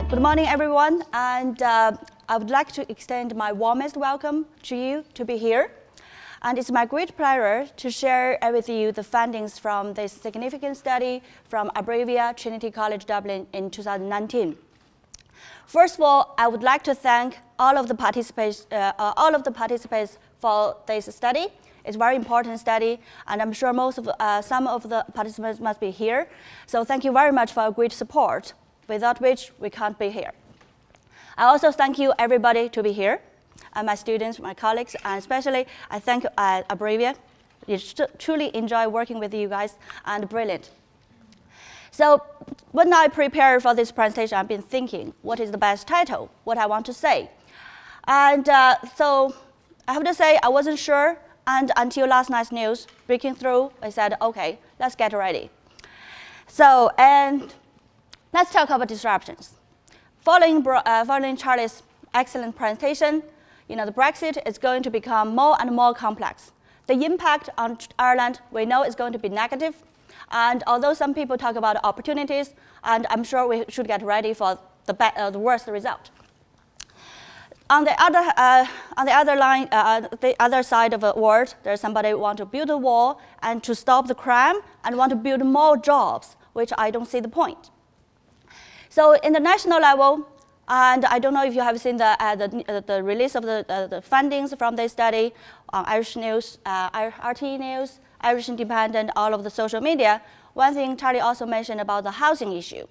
Good morning, everyone, and I would like to extend my warmest welcome to you to be here. And it's my great pleasure to share with you the findings from this significant study from Abrivia, Trinity College Dublin in 2019. First of all, I would like to thank all of the participants for this study. It's a very important study, and I'm sure some of the participants must be here. So thank you very much for your great support, without which we can't be here. I also thank you, everybody, to be here, and my students, my colleagues, and especially I thank Abrivia. I truly enjoy working with you guys, and brilliant. So when I prepared for this presentation, I've been thinking, what is the best title, what I want to say. And so I have to say, I wasn't sure, and until last night's news breaking through, I said, okay, let's get ready. So, and let's talk about disruptions. Following Charlie's excellent presentation, the Brexit is going to become more and more complex. The impact on Ireland, we know, is going to be negative. And although some people talk about opportunities, and I'm sure we should get ready for the worst result. On the other side of the world, there's somebody who wants to build a wall and to stop the crime and want to build more jobs, which I don't see the point. So in the national level, and I don't know if you have seen the release of the findings from this study on Irish News, RT News, Irish Independent, all of the social media. One thing Charlie also mentioned about the housing issue.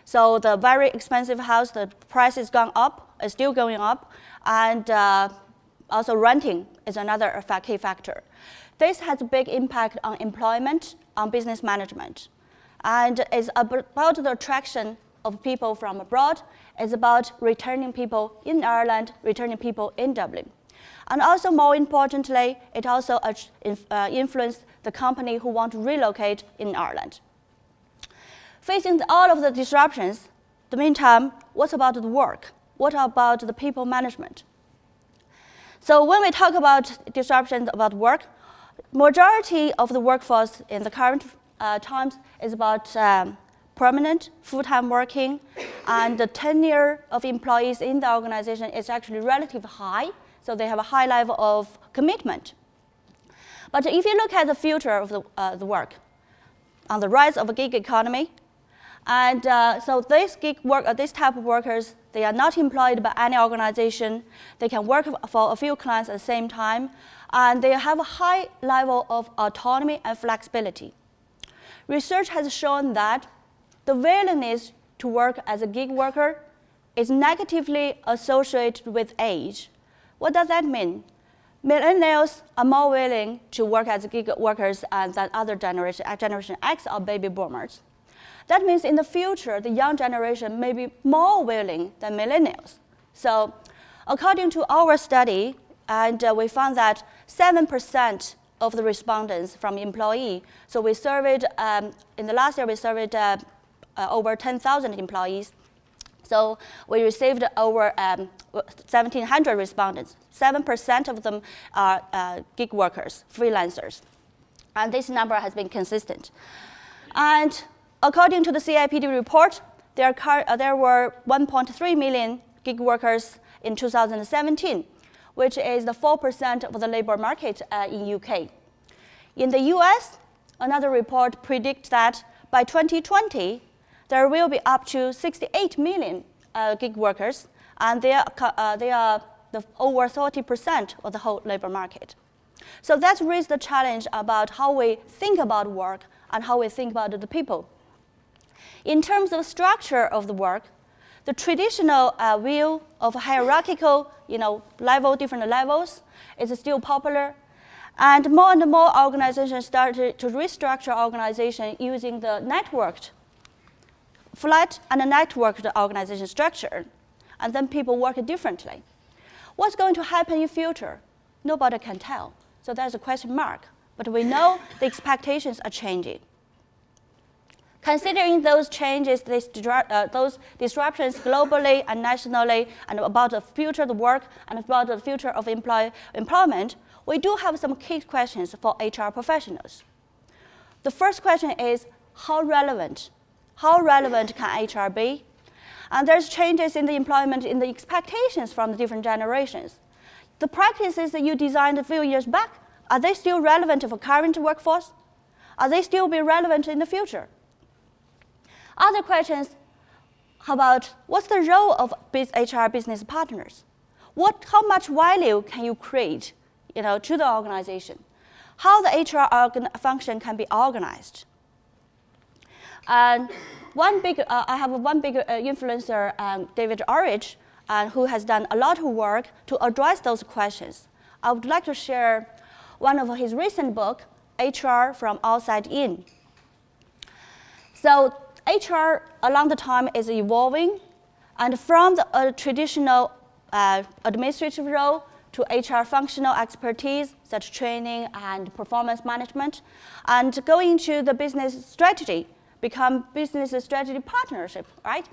So the very expensive house, the price is still going up, and also renting is another key factor. This has a big impact on employment, on business management, and it's about the attraction of people from abroad. It's about returning people in Ireland, returning people in Dublin. And also, more importantly, it also influenced the company who want to relocate in Ireland. Facing all of the disruptions, in the meantime, what about the work? What about the people management? So when we talk about disruptions about work, majority of the workforce in the current times is about permanent, full-time working, and the tenure of employees in the organization is actually relatively high, so they have a high level of commitment. But if you look at the future of the work, on the rise of a gig economy, and so this type of workers, they are not employed by any organization. They can work for a few clients at the same time, and they have a high level of autonomy and flexibility. Research has shown that the willingness to work as a gig worker is negatively associated with age. What does that mean? Millennials are more willing to work as gig workers than other generations, Generation X or baby boomers. That means in the future, the young generation may be more willing than millennials. So according to our study, and we found that 7% of the respondents from employee, so we surveyed, in the last year we surveyed over 10,000 employees. So we received over 1,700 respondents. 7% of them are gig workers, freelancers. And this number has been consistent. And according to the CIPD report, there were 1.3 million gig workers in 2017, which is the 4% of the labor market in UK. In the US, another report predicts that by 2020, there will be up to 68 million gig workers, and they are over 30% of the whole labor market. So that's raised the challenge about how we think about work and how we think about the people. In terms of structure of the work, the traditional view of hierarchical, different levels is still popular, and more organizations started to restructure organization using the networked, flat and networked organization structure, and then people work differently. What's going to happen in future? Nobody can tell. So there's a question mark, but we know the expectations are changing. Considering those changes, those disruptions globally and nationally, and about the future of the work and about the future of employment, we do have some key questions for HR professionals. The first question is, how relevant can HR be? And there's changes in the employment, in the expectations from the different generations. The practices that you designed a few years back, are they still relevant for current workforce? Are they still be relevant in the future? Other questions about what's the role of HR business partners? How much value can you create to the organization? How the HR function can be organized? And I have one big influencer, David Orridge, who has done a lot of work to address those questions. I would like to share one of his recent books, HR from Outside In. So HR along the time is evolving, and from the traditional administrative role to HR functional expertise, such as training and performance management, and going to the business strategy, become business strategy partnership, right?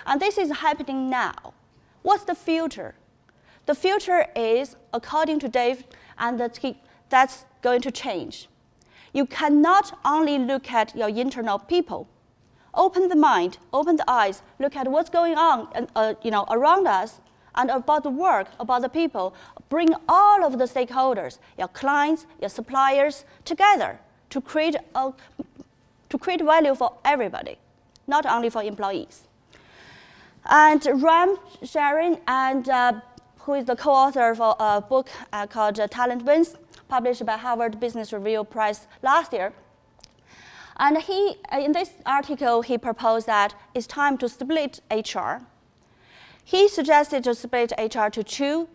And this is happening now. What's the future? The future is, according to Dave, and that's going to change. You cannot only look at your internal people. Open the mind, open the eyes, look at what's going on around us and about the work, about the people. Bring all of the stakeholders, your clients, your suppliers, together to create value for everybody, not only for employees. And Ram Sharon, who is the co-author for a book called Talent Wins, published by Harvard Business Review Press last year. And in this article, he proposed that it's time to split HR. He suggested to split HR to two,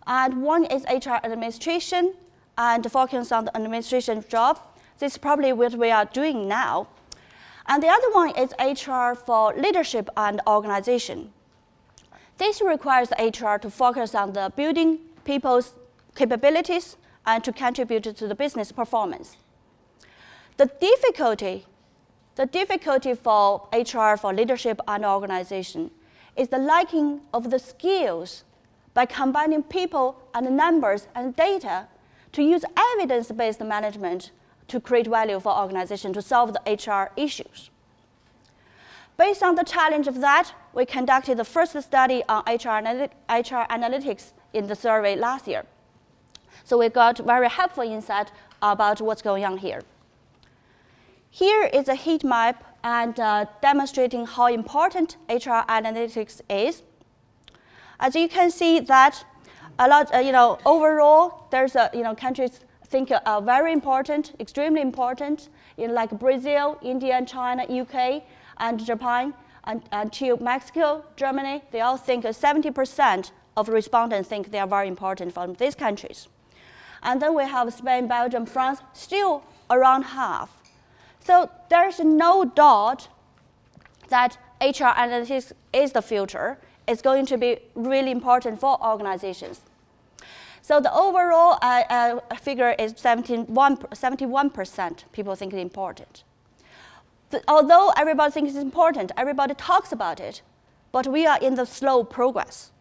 and one is HR administration and focus on the administration job. This is probably what we are doing now. And the other one is HR for leadership and organization. This requires HR to focus on the building people's capabilities and to contribute to the business performance. The difficulty for HR for leadership and organization is the lacking of the skills by combining people and numbers and data to use evidence-based management to create value for organization to solve the HR issues. Based on the challenge of that, we conducted the first study on HR analytics in the survey last year. So we got very helpful insight about what's going on here. Here is a heat map and demonstrating how important HR analytics is. As you can see that a lot, overall, there's countries think are very important, extremely important, like Brazil, India, and China, UK, and Japan, and Chile, Mexico, Germany. They all think 70% of respondents think they are very important from these countries. And then we have Spain, Belgium, France, still around half. So there's no doubt that HR analytics is the future. It's going to be really important for organizations. So the overall figure is 71% people think it's important. Although everybody thinks it's important, everybody talks about it, but we are in the slow progress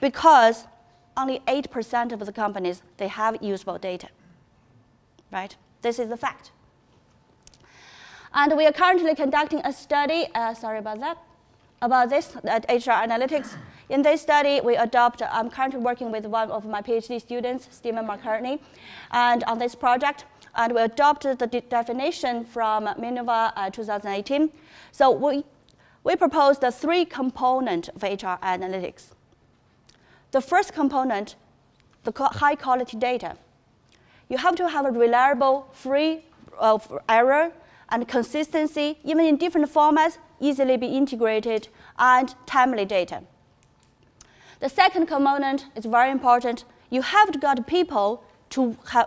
because only 8% of the companies, they have usable data, right? This is the fact. And we are currently conducting a study, about this at HR analytics. In this study, I'm currently working with one of my PhD students, Stephen McCartney, and on this project, and we adopted the definition from Minerva 2018. So we proposed the three components of HR analytics. The first component, the high quality data. You have to have a reliable, free of error, and consistency, even in different formats, easily be integrated, and timely data. The second component is very important. You have to get people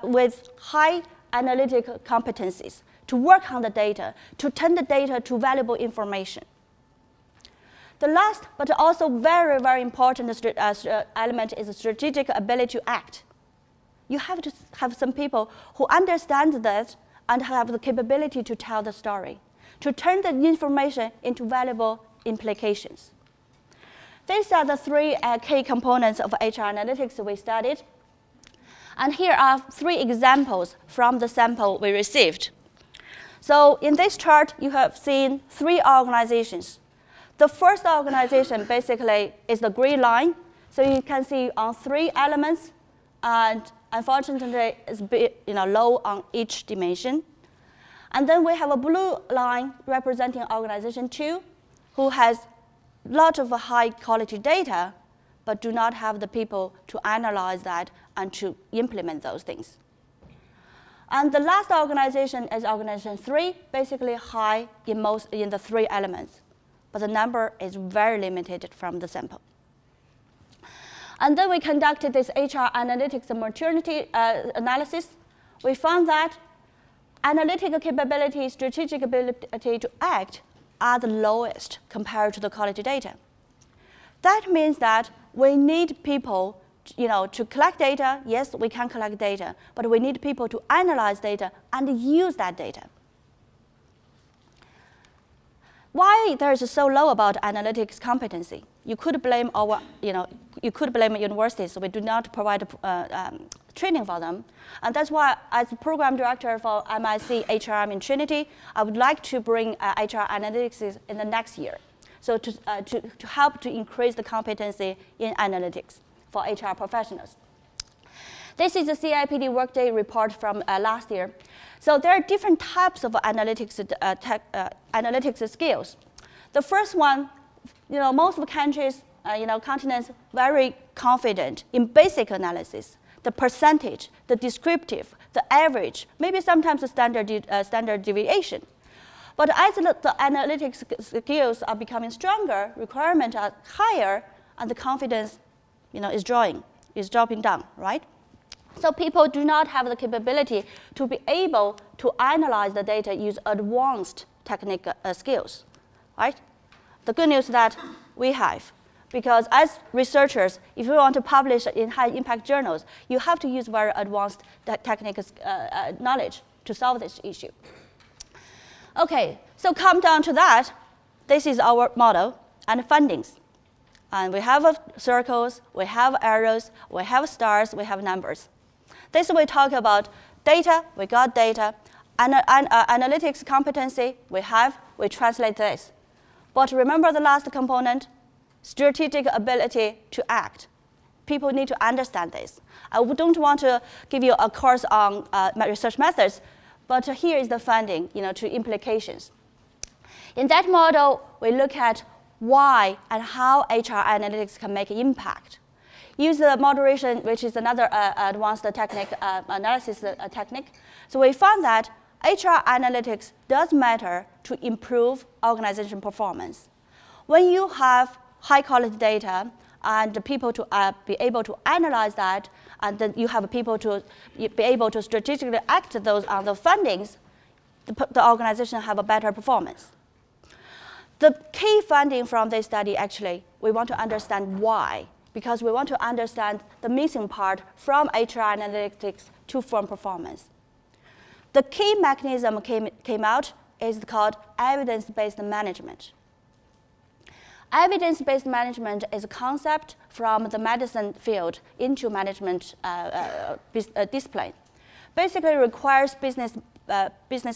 with high analytic competencies to work on the data, to turn the data to valuable information. The last, but also very, very important element is the strategic ability to act. You have to have some people who understand that and have the capability to tell the story, to turn the information into valuable implications. These are the three key components of HR analytics we studied. And here are three examples from the sample we received. So in this chart, you have seen three organizations. The first organization basically is the green line. So you can see on 3 elements, and unfortunately, it's low on each dimension. And then we have a blue line representing organization 2, who has a lot of high quality data, but do not have the people to analyze that and to implement those things. And the last organization is organization 3, basically high in the 3 elements, but the number is very limited from the sample. And then we conducted this HR analytics and maturity analysis. We found that analytical capability, strategic ability to act are the lowest compared to the quality data. That means that we need people to collect data. Yes, we can collect data, but we need people to analyze data and use that data. Why there is so low about analytics competency? You could blame universities, so we do not provide training for them. And that's why, as program director for MIC HRM in Trinity, I would like to bring HR analytics in the next year. So to help to increase the competency in analytics for HR professionals. This is the CIPD Workday report from last year. So there are different types of analytics skills. The first one, most of the countries, continents, very confident in basic analysis, the percentage, the descriptive, the average, maybe sometimes the standard deviation. But as the analytics skills are becoming stronger, requirements are higher, and the confidence, is dropping down, right? So people do not have the capability to be able to analyze the data, use advanced technical skills, right? The good news that we have, because as researchers, if you want to publish in high-impact journals, you have to use very advanced technical knowledge to solve this issue. Okay, so come down to that. This is our model and fundings. And we have circles, we have arrows, we have stars, we have numbers. This we talk about data, we got data. Analytics competency, we translate this. But remember the last component, strategic ability to act. People need to understand this. I don't want to give you a course on research methods, but here is the funding, to implications. In that model, we look at why and how HR analytics can make impact. Use the moderation, which is another advanced analysis technique. So we found that HR analytics does matter to improve organization performance. When you have high quality data and people to be able to analyze that, and then you have people to be able to strategically act those on the fundings, the organization have a better performance. The key finding from this study, actually, we want to understand why, because we want to understand the missing part from HR analytics to firm performance. The key mechanism came out is called evidence-based management. Evidence-based management is a concept from the medicine field into management discipline. Basically requires business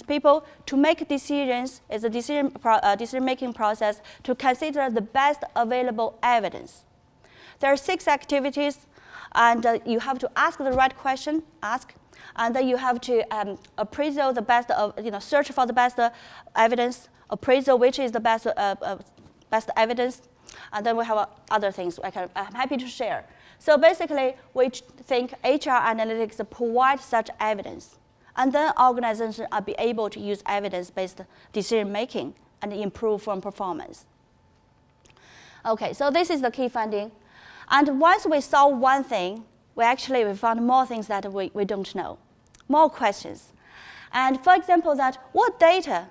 people to make decisions, is a decision-making process to consider the best available evidence. There are 6 activities, and you have to ask the right question, and then you have to appraisal the best, search for the best evidence, appraisal which is the best evidence, and then we have other things I'm happy to share. So basically, we think HR analytics provide such evidence, and then organizations are be able to use evidence-based decision-making and improve firm performance. Okay, so this is the key finding. And once we saw one thing, we found more things that we don't know, more questions. And for example, that what data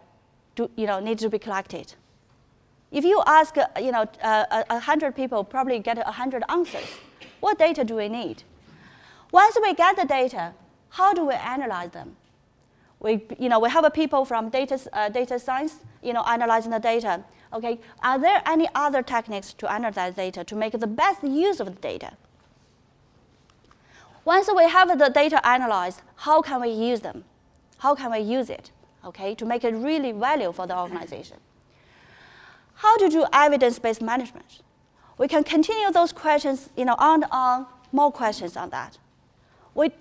need to be collected? If you ask 100 people, probably get 100 answers. What data do we need? Once we get the data, how do we analyze them? We have people from data science, analyzing the data. Okay, are there any other techniques to analyze data to make the best use of the data? Once we have the data analyzed, how can we use them? How can we use it, okay, to make it really value for the organization? how to do evidence-based management? We can continue those questions, on and on, more questions on that.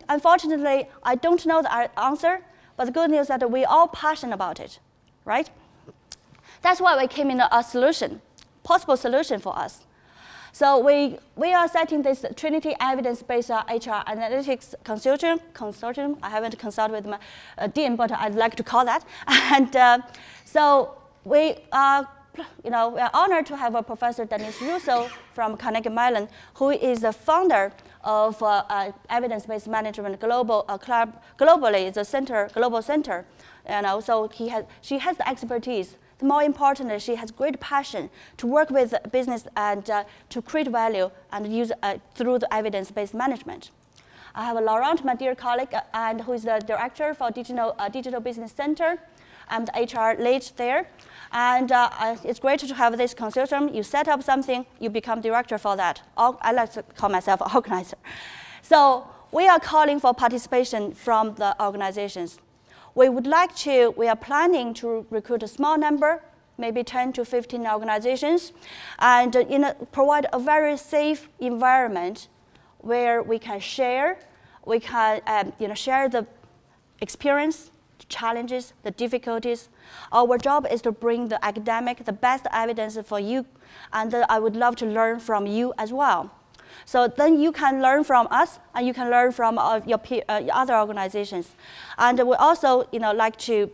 Unfortunately, I don't know the answer, but the good news is that we're all passionate about it, right? That's why we came in a solution, possible solution for us. So we are setting this Trinity Evidence-Based HR Analytics Consortium. I haven't consulted with my dean, but I'd like to call that. And so we are honored to have a Professor Dennis Russo from Carnegie Mellon, who is the founder of Evidence-Based Management globally, the global center. So she has the expertise. More importantly, she has great passion to work with business and to create value and use through the evidence-based management. I have Laurent, my dear colleague, and who is the director for Digital Business Center. I'm the HR lead there. And it's great to have this consortium. You set up something, you become director for that. I like to call myself an organizer. So we are calling for participation from the organizations. We are planning to recruit a small number, maybe 10 to 15 organizations, and provide a very safe environment where we can share, share the experience, the challenges, the difficulties. Our job is to bring the best evidence for you, and I would love to learn from you as well. So then you can learn from us, and you can learn from your other organizations. And we also like to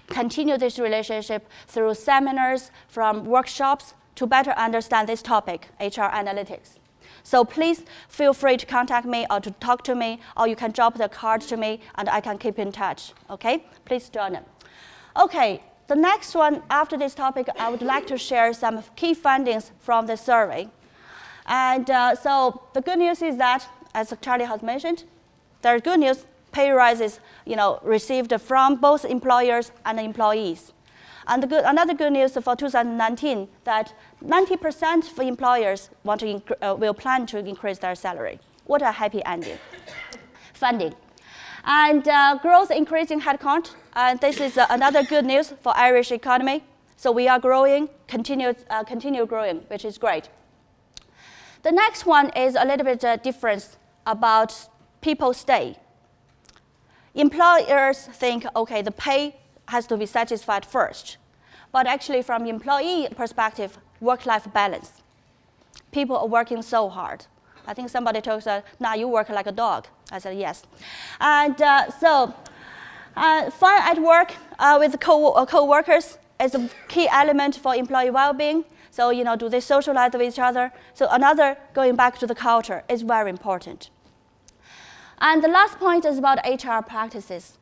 continue this relationship through seminars, from workshops, to better understand this topic, HR analytics. So please feel free to contact me or to talk to me, or you can drop the card to me, and I can keep in touch. Okay? Please join them. Okay, the next one after this topic, I would like to share some key findings from the survey. And so the good news is that, as Charlie has mentioned, there's good news, pay rises, received from both employers and employees. And another good news for 2019, that 90% of employers will plan to increase their salary. What a happy ending. Funding. And growth increasing headcount. And this is another good news for Irish economy. So we are growing, continue growing, which is great. The next one is a little bit different about people stay. Employers think, okay, the pay has to be satisfied first. But actually, from the employee perspective, work-life balance. People are working so hard. I think somebody told us, nah, you work like a dog. I said, yes. And fun at work with co-workers is a key element for employee well-being. So, do they socialize with each other? So another, going back to the culture, is very important. And the last point is about HR practices.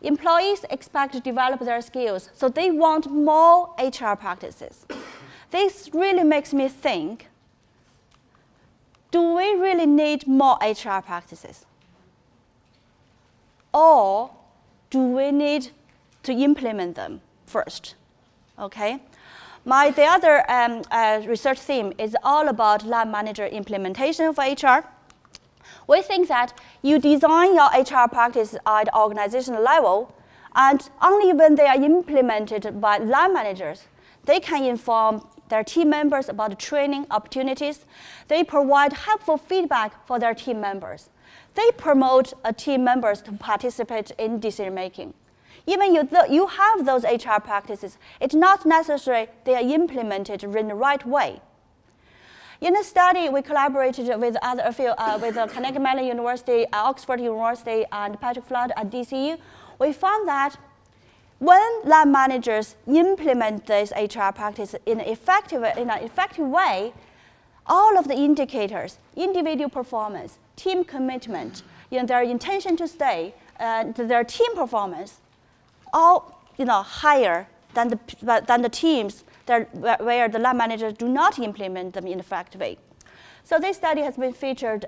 Employees expect to develop their skills, so they want more HR practices. This really makes me think, do we really need more HR practices? Or do we need to implement them first? Okay? The other research theme is all about line manager implementation for HR. We think that you design your HR practice at organizational level, and only when they are implemented by line managers, they can inform their team members about the training opportunities. They provide helpful feedback for their team members. They promote team members to participate in decision making. Even you have those HR practices, it's not necessary they are implemented in the right way. In a study, we collaborated with with Carnegie Mellon University, Oxford University, and Patrick Flood at DCU. We found that when line managers implement this HR practice in an effective way, all of the indicators, individual performance, team commitment, their intention to stay, their team performance, all higher than the teams where the line managers do not implement them in an effective way. So this study has been featured,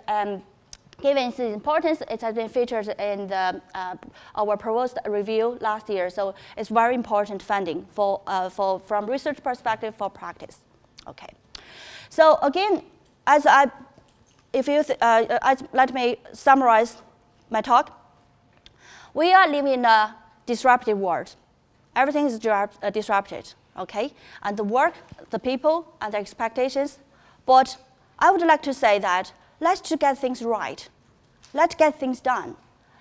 given its importance, it has been featured in our provost review last year. So it's very important funding from research perspective for practice. Okay. So again, let me summarize my talk. We are living in a disruptive world. Everything is disrupted. okay? And the work, the people, and the expectations. But I would like to say that let's get things right. Let's get things done.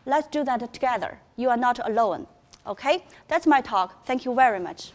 Let's do that together. You are not alone, okay? That's my talk. Thank you very much.